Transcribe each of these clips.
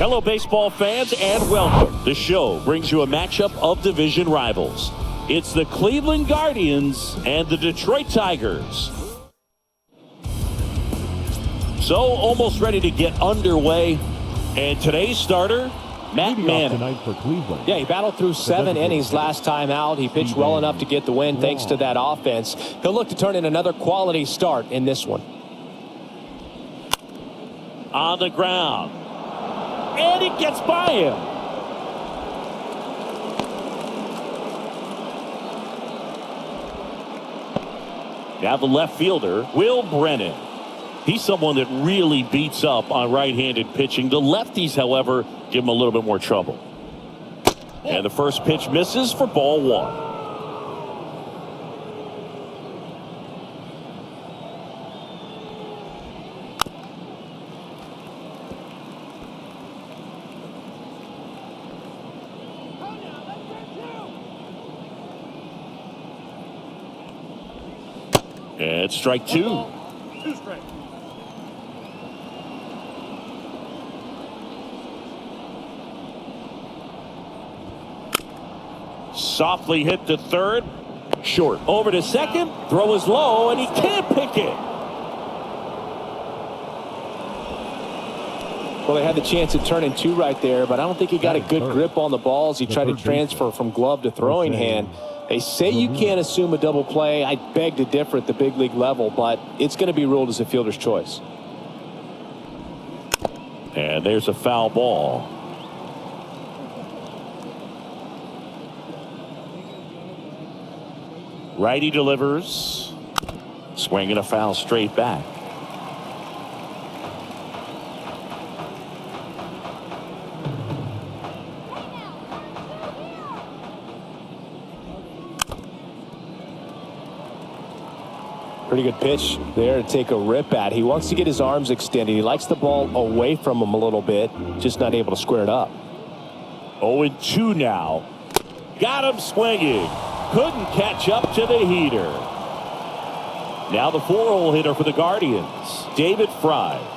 Hello, baseball fans, and welcome. The show brings you a matchup of division rivals. It's the Cleveland Guardians and the Detroit Tigers. So, almost ready to get underway. And today's starter, Matt Manning. Tonight for Cleveland. Yeah, he battled through 7 innings last time out. He pitched well enough to get the win thanks to that offense. He'll look to turn in another quality start in this one. On the ground. And it gets by him. Now the left fielder, Will Brennan. He's someone that really beats up on right-handed pitching. The lefties, however, give him a little bit more trouble. And the first pitch misses for ball one. And strike two. Softly hit to third. Short. Over to second. Throw is low, and he can't pick it. Well, they had the chance to turn in two right there, but I don't think he got a good grip on the balls. He tried to transfer from glove to throwing hand. They say you can't assume a double play. I beg to differ at the big league level, but it's going to be ruled as a fielder's choice. And there's a foul ball. Righty delivers. Swinging a foul straight back. Pretty good pitch there to take a rip at. He wants to get his arms extended. He likes the ball away from him a little bit, just not able to square it up. 0-2 now. Got him swinging. Couldn't catch up to the heater. Now the 4-hole hitter for the Guardians, David Fry.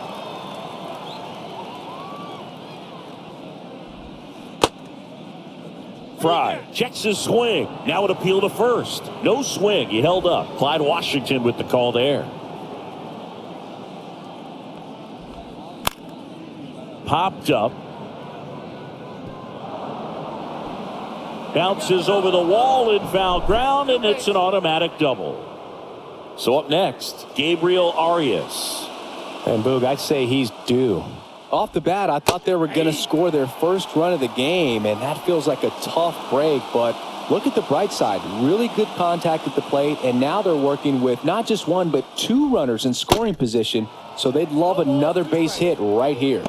Fry checks his swing. Now an appeal to first. No swing. He held up. Clyde Washington with the call there. Popped up. Bounces over the wall in foul ground, and it's an automatic double. So up next, Gabriel Arias. And Boog, I'd say he's due. Off the bat, I thought they were going to score their first run of the game, and that feels like a tough break. But look at the bright side. Really good contact at the plate, and now they're working with not just one, but two runners in scoring position. So they'd love another base hit right here.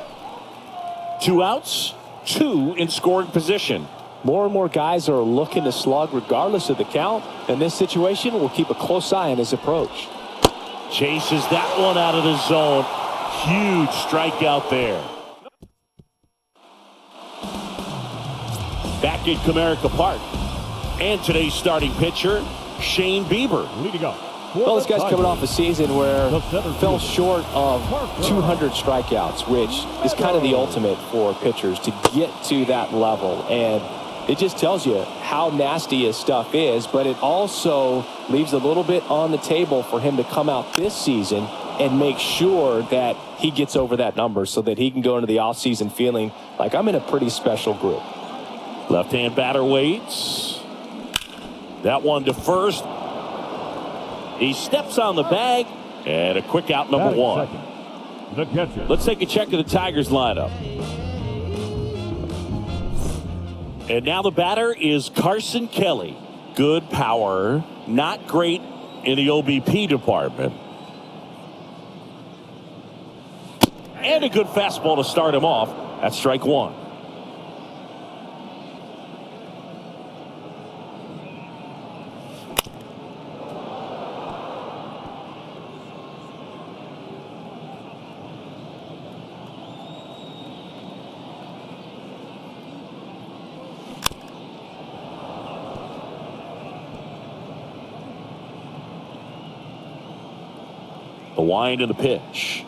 2 outs, 2 in scoring position. More and more guys are looking to slug regardless of the count. In this situation, we'll keep a close eye on his approach. Chases that one out of the zone. Huge strikeout there. Back in Comerica Park. And today's starting pitcher, Shane Bieber. Leading up. Well, this guy's coming off a season where fell short of 200 strikeouts, which is kind of the ultimate for pitchers to get to that level. And it just tells you how nasty his stuff is, but it also leaves a little bit on the table for him to come out this season and make sure that he gets over that number so that he can go into the offseason feeling like I'm in a pretty special group. Left-hand batter waits. That one to first. He steps on the bag, and a quick out, number one. The catcher. Let's take a check of the Tigers lineup. And now the batter is Carson Kelly. Good power, not great in the OBP department. And a good fastball to start him off. That's strike one. The wind and the pitch.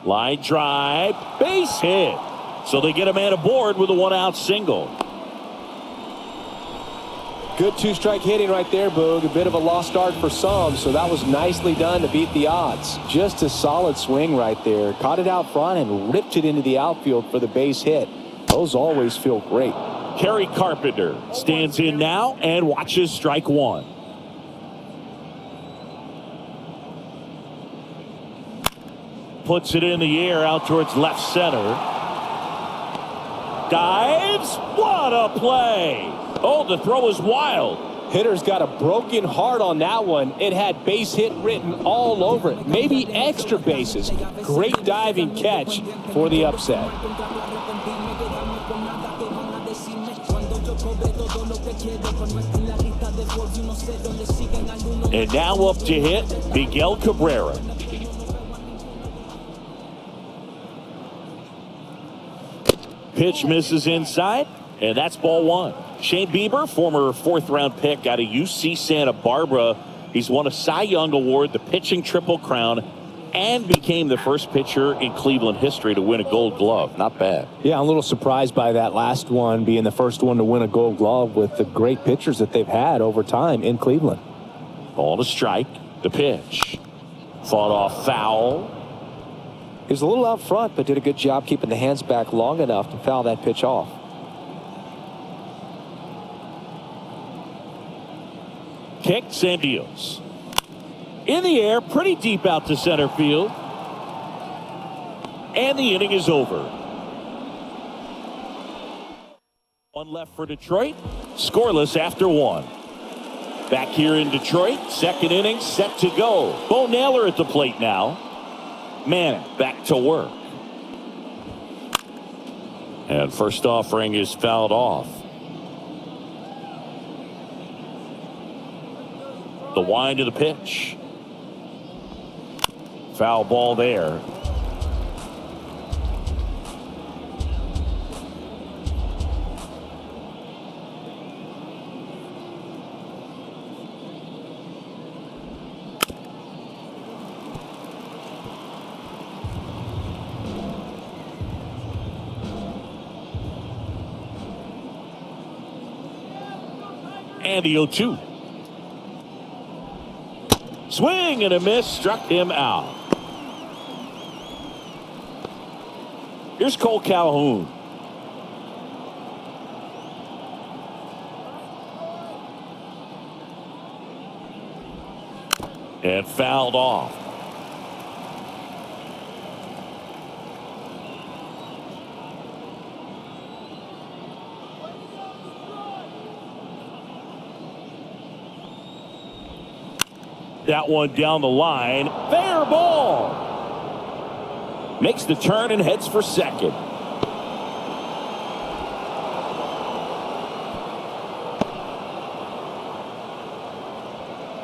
Line drive, base hit. So they get a man aboard with a one-out single. Good two-strike hitting right there, Boog. A bit of a lost art for some, so that was nicely done to beat the odds. Just a solid swing right there. Caught it out front and ripped it into the outfield for the base hit. Those always feel great. Kerry Carpenter stands in now and watches strike one. Puts it in the air out towards left center. Dives. What a play. Oh, the throw is wild. Hitter's got a broken heart on that one. It had base hit written all over it. Maybe extra bases. Great diving catch for the upset. And now up to hit Miguel Cabrera. Pitch misses inside, and that's ball one. Shane Bieber, former fourth-round pick out of UC Santa Barbara. He's won a Cy Young Award, the pitching Triple Crown, and became the first pitcher in Cleveland history to win a Gold Glove. Not bad. Yeah, I'm a little surprised by that last one being the first one to win a Gold Glove with the great pitchers that they've had over time in Cleveland. Ball to strike. The pitch. Fought off foul. He was a little out front, but did a good job keeping the hands back long enough to foul that pitch off. Kicks and deals. In the air, pretty deep out to center field. And the inning is over. One left for Detroit. Scoreless after one. Back here in Detroit, second inning set to go. Bo Naylor at the plate now. Manning back to work. And first offering is fouled off. The wind of the pitch. Foul ball there. And the 0-2. Swing and a miss, struck him out. Here's Cole Calhoun. And fouled off. That one down the line. Fair ball. Makes the turn and heads for second.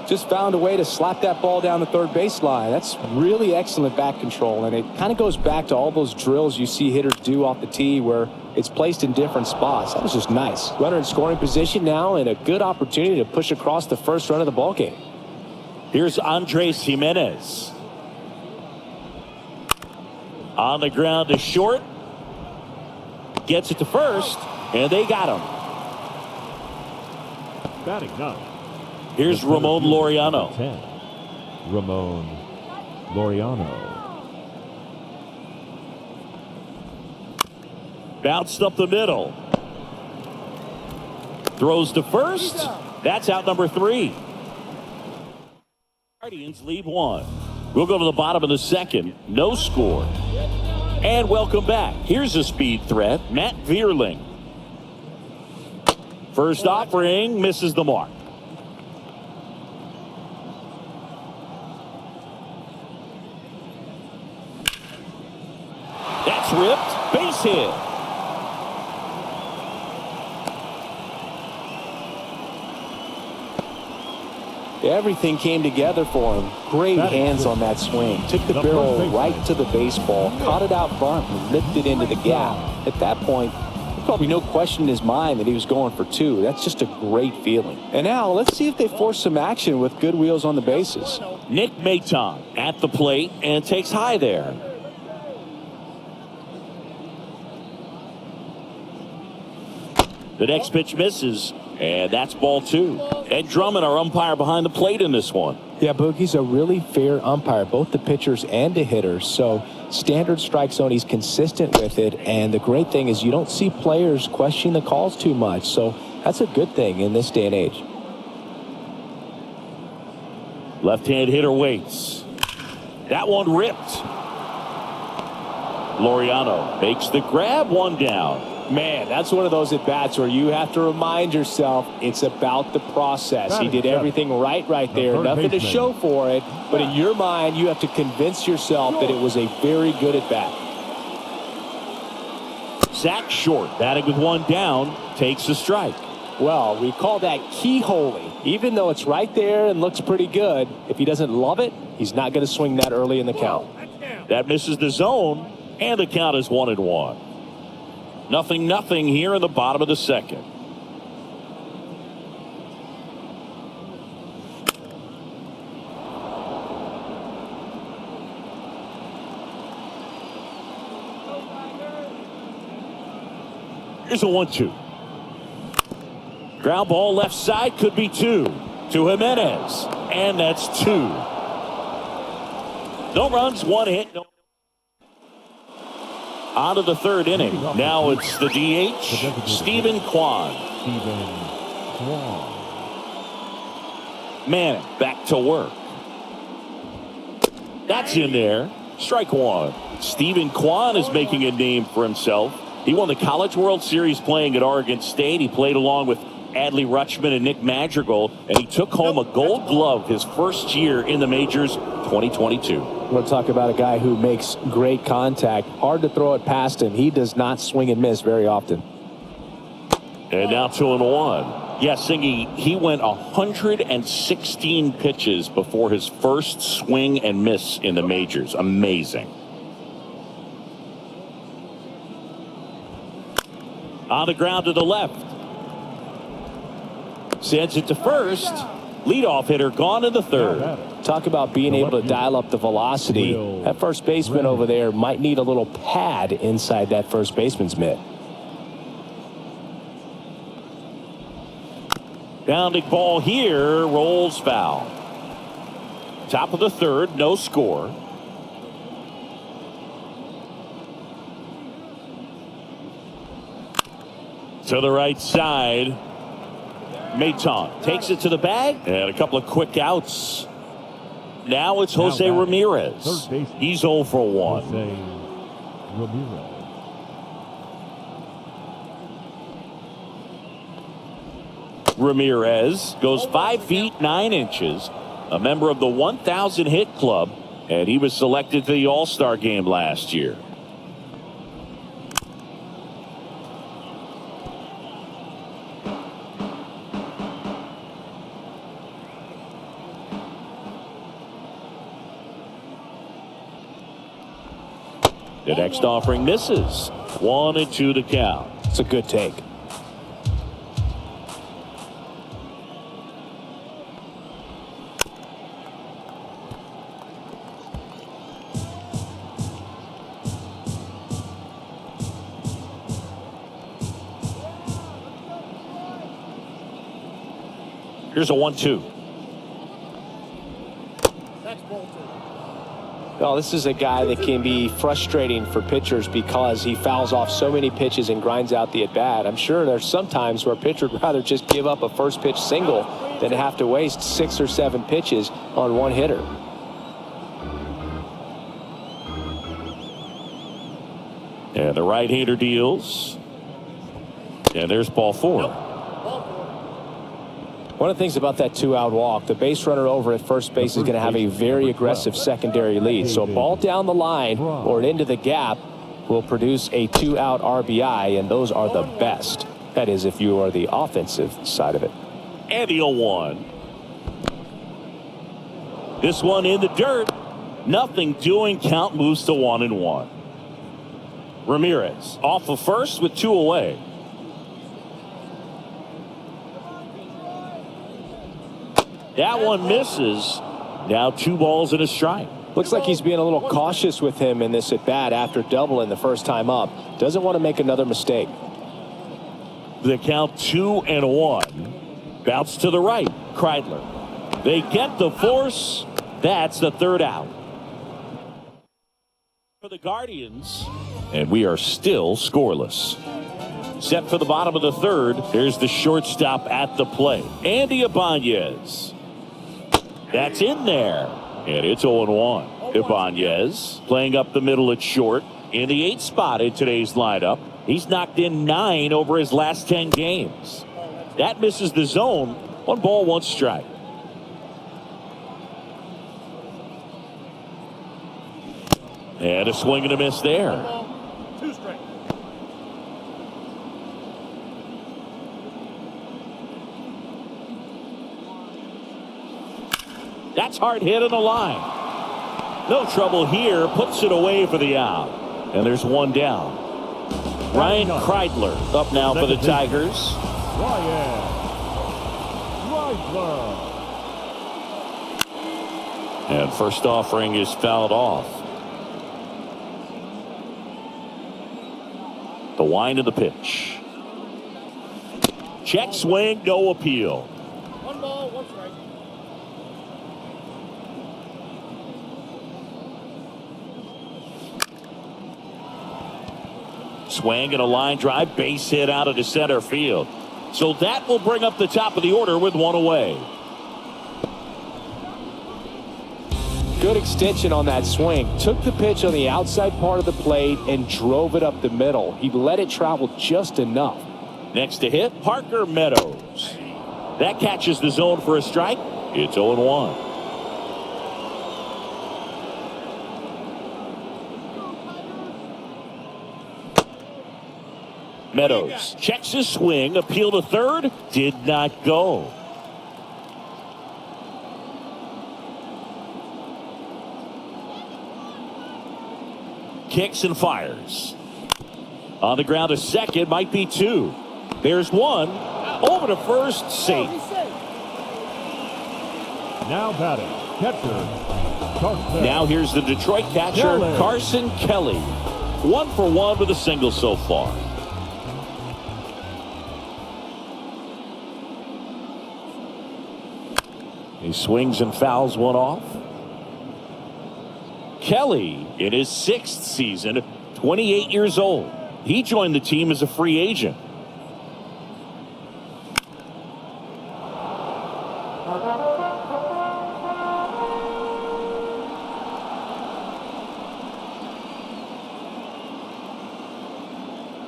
Just found a way to slap that ball down the third baseline. That's really excellent back control, and it kind of goes back to all those drills you see hitters do off the tee where it's placed in different spots. That was just nice. Runner in scoring position now, and a good opportunity to push across the first run of the ballgame. Here's Andres Jimenez. On the ground to short. Gets it to first, and they got him. Batting ninth. Here's Ramon Laureano. 10. Ramon Laureano. Bounced up the middle. Throws to first. That's out number 3. Guardians lead 1. We'll go to the bottom of the second. No score. And welcome back. Here's a speed threat. Matt Vierling. First offering misses the mark. That's ripped. Base hit. Everything came together for him. Great hands on that swing. Took the barrel right to the baseball, caught it out front, and ripped it into the gap. At that point, there's probably no question in his mind that he was going for 2. That's just a great feeling. And now, let's see if they force some action with good wheels on the bases. Nick Maton at the plate and takes high there. The next pitch misses, and that's ball 2. Ed Drummond, our umpire behind the plate in this one. Yeah, Boogie's a really fair umpire, both the pitchers and the hitters. So standard strike zone, he's consistent with it. And the great thing is you don't see players questioning the calls too much. So that's a good thing in this day and age. Left-hand hitter waits. That one ripped. Laureano makes the grab, 1 down. Man, that's one of those at-bats where you have to remind yourself it's about the process. He did everything right there. Nothing to show for it. But in your mind, you have to convince yourself that it was a very good at-bat. Zach Short, batting with 1 down, takes the strike. Well, we call that keyholing. Even though it's right there and looks pretty good, if he doesn't love it, he's not going to swing that early in the count. That misses the zone, and the count is 1-1. 0-0 here in the bottom of the second. Here's a 1-2. Ground ball left side, could be 2 to Jimenez, and that's 2. No runs, 1 hit, no. On to the 3rd inning. Now it's the DH, Stephen Kwan. Manning back to work. That's in there. Strike 1. Stephen Kwan is making a name for himself. He won the College World Series playing at Oregon State. He played along with Adley Rutschman and Nick Madrigal, and he took home a Gold Glove his first year in the majors, 2022. We'll talk about a guy who makes great contact. Hard to throw it past him. He does not swing and miss very often. And now 2-1. Yeah, Singy, he went 116 pitches before his first swing and miss in the majors. Amazing. On the ground to the left. Sends it to first. Leadoff hitter gone in the 3rd. Talk about being able to dial up the velocity. That first baseman over there might need a little pad inside that first baseman's mitt. Bounding ball here, rolls foul. Top of the 3rd, no score. To the right side. Maton takes it to the bag, and a couple of quick outs. Now it's Jose Ramirez. He's 0 for 1. Ramirez goes 5 feet 9 inches, a member of the 1,000 hit club, and he was selected to the All-Star game last year. The next offering misses. 1-2 to count. It's a good take. Here's a 1-2. Well, this is a guy that can be frustrating for pitchers because he fouls off so many pitches and grinds out the at-bat. I'm sure there's some times where a pitcher would rather just give up a first pitch single than to have to waste 6 or 7 pitches on one hitter. And the right-hander deals. And there's ball 4. One of the things about that 2-out walk, the base runner over at first base is going to have a very aggressive secondary lead. So a ball down the line or into the gap will produce a 2-out RBI, and those are the best. That is, if you are the offensive side of it. And the 0-1. This one in the dirt. Nothing doing. Count moves to 1-1. Ramirez off of first with 2 away. That one misses. Now 2 balls and a strike. Looks like he's being a little cautious with him in this at-bat after doubling the first time up. Doesn't want to make another mistake. The count 2-1. Bounce to the right. Kreidler. They get the force. That's the third out. For the Guardians. And we are still scoreless. Set for the bottom of the third. There's the shortstop at the plate. Andy Ibanez. That's in there. And it's 0-1. Ibanez playing up the middle at short. In the 8th spot in today's lineup. He's knocked in 9 over his last 10 games. That misses the zone. 1 ball, 1 strike. And a swing and a miss there. 2 strikes. That's hard hit on the line. No trouble here. Puts it away for the out. And there's 1 down. Ryan Kreidler up now for the Tigers. Ryan Kreidler. And first offering is fouled off. The wind of the pitch. Check swing, no appeal. 1 ball, 1 strike. Swing and a line drive, base hit out of the center field. So that will bring up the top of the order with 1 away. Good extension on that swing. Took the pitch on the outside part of the plate and drove it up the middle. He let it travel just enough. Next to hit, Parker Meadows. That catches the zone for a strike. It's 0-1. Meadows checks his swing, appeal to third, did not go. Kicks and fires. On the ground to second, might be 2. There's 1. Over to first, safe. Now batting, catcher, Carson. Now here's the Detroit catcher, Kelly. Carson Kelly. 1 for 1 with a single so far. He swings and fouls 1 off. Kelly in his 6th season, 28 years old. He joined the team as a free agent.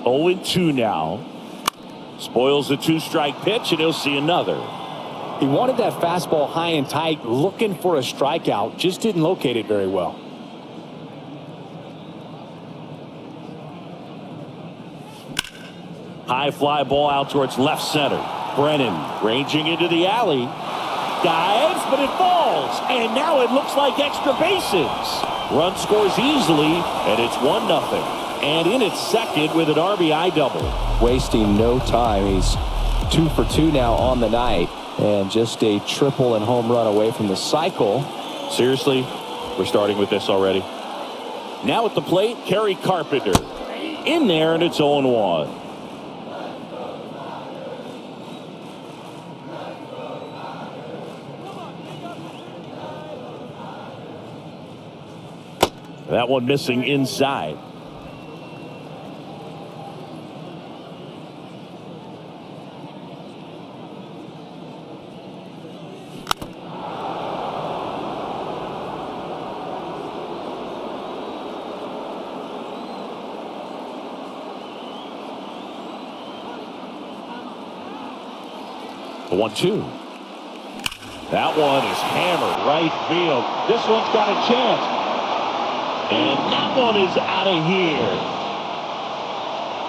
Oh, 2 now. Spoils the 2-strike pitch, and he'll see another. He wanted that fastball high and tight, looking for a strikeout. Just didn't locate it very well. High fly ball out towards left center. Brennan ranging into the alley. Dives, but it falls. And now it looks like extra bases. Run scores easily, and it's 1-0. And in its second with an RBI double. Wasting no time. He's 2 for 2 now on the night. And just a triple and home run away from the cycle. Seriously, we're starting with this already. Now at the plate, Kerry Carpenter. In there, and it's 0-1. That one missing inside. The 1-2. That one is hammered right field. This one's got a chance. And that one is out of here.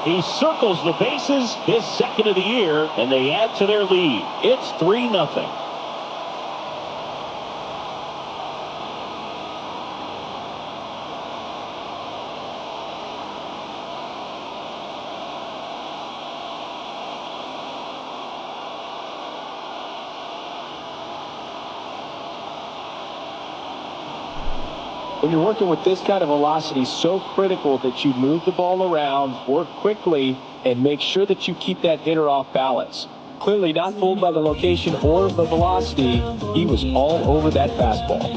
He circles the bases, his 2nd of the year, and they add to their lead. It's 3-0. When you're working with this kind of velocity, so critical that you move the ball around, work quickly, and make sure that you keep that hitter off balance. Clearly not fooled by the location or the velocity. He was all over that fastball.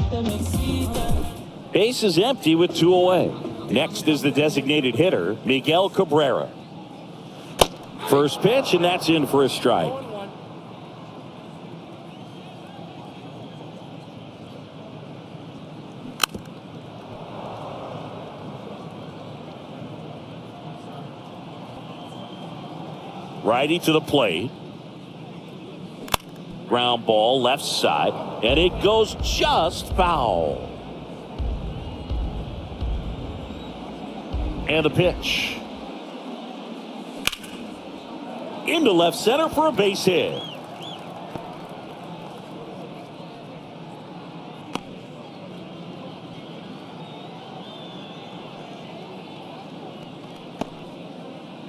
Base is empty with 2 away. Next is the designated hitter, Miguel Cabrera. First pitch, and that's in for a strike. Righty to the plate. Ground ball left side, and it goes just foul. And the pitch. Into left center for a base hit.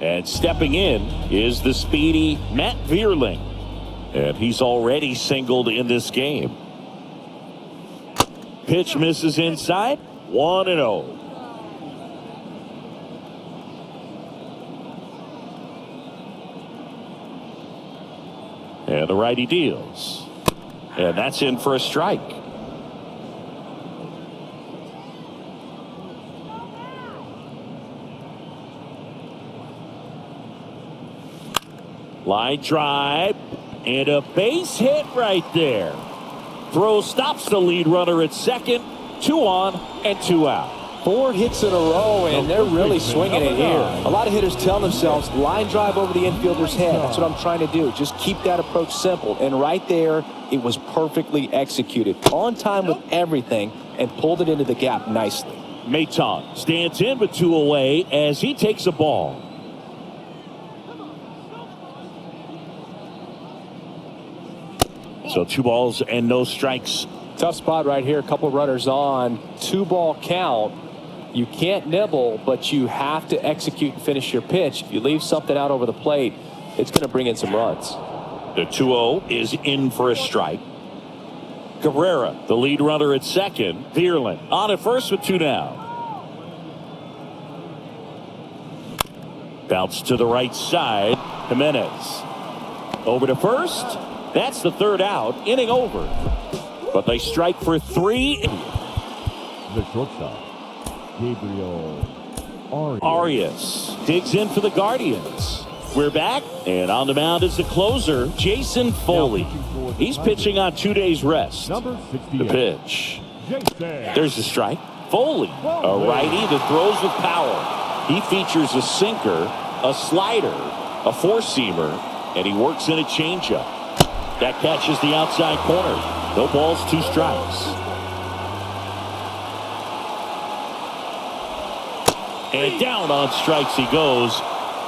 And stepping in is the speedy Matt Vierling. And he's already singled in this game. Pitch misses inside. 1-0. And the righty deals. And that's in for a strike. Line drive. And a base hit right there. Throw stops the lead runner at second. 2 on and 2 out. 4 hits in a row, and they're really swinging it here. A lot of hitters tell themselves, line drive over the infielder's head. That's what I'm trying to do. Just keep that approach simple. And right there, it was perfectly executed. On time with everything, and pulled it into the gap nicely. Maton stands in with 2 away as he takes a ball. So 2 balls and no strikes. Tough spot right here. A couple runners on. 2-ball count. You can't nibble, but you have to execute and finish your pitch. If you leave something out over the plate, it's going to bring in some runs. The 2-0 is in for a strike. Cabrera, the lead runner at second. Vierling on at first with 2 down. Bounce to the right side. Jimenez over to first. That's the 3rd out. Inning over. But they strike for 3. The shortstop, Gabriel Arias digs in for the Guardians. We're back, and on the mound is the closer, Jason Foley. He's pitching on 2 days rest. The pitch. There's the strike. Foley, a righty that throws with power. He features a sinker, a slider, a four-seamer, and he works in a changeup. That catches the outside corner. No balls, 2 strikes. And down on strikes he goes.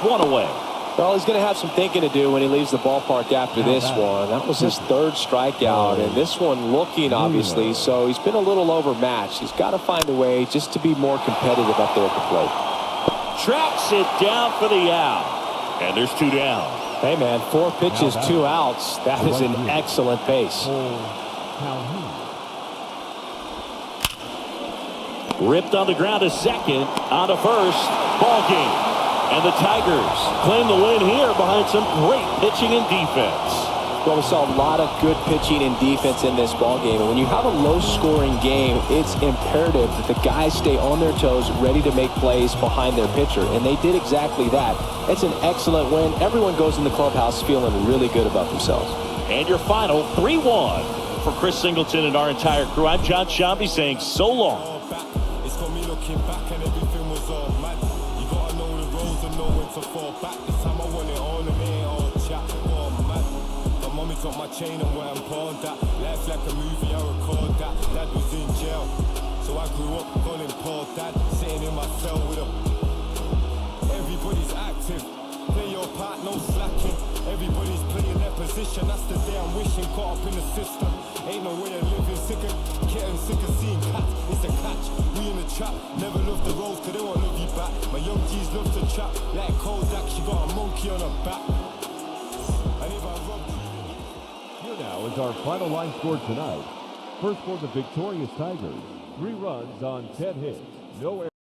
1 away. Well, he's going to have some thinking to do when he leaves the ballpark after this one. That was his 3rd strikeout, and this one looking, obviously, so he's been a little overmatched. He's got to find a way just to be more competitive up there at the plate. Tracks it down for the out. And there's 2 down. Hey, man, 4 pitches, 2 outs. That is an excellent pace. Ripped on the ground to second, on to first. Ball game. And the Tigers claim the win here behind some great pitching and defense. Well, we saw a lot of good pitching and defense in this ball game. And when you have a low-scoring game, it's imperative that the guys stay on their toes, ready to make plays behind their pitcher. And they did exactly that. It's an excellent win. Everyone goes in the clubhouse feeling really good about themselves. And your final 3-1 for Chris Singleton and our entire crew. I'm John Shambi saying so long. It's got me looking back and everything was all mad. You gotta know the roads and know when to fall back. This time I want it on and it ain't all chat. Oh man, my mommy got my chain and where I'm pawned at. Life like a movie, I record that. Dad was in jail, so I grew up calling Paul Dad. Sitting in my cell with him. Everybody's active, play your part, no slacking. Everybody's playing their position, that's the day I'm wishing. Caught up in the system, ain't no way of living. Sick of getting sick of seeing cats, it's a catch. We in the trap, never love the roads cause they won't love you back. My young G's love to trap, like Kodak, she got a monkey on her back. And if I rub Here now is our final line score tonight. First for the victorious Tigers, 3 runs on 10 hits, no errors.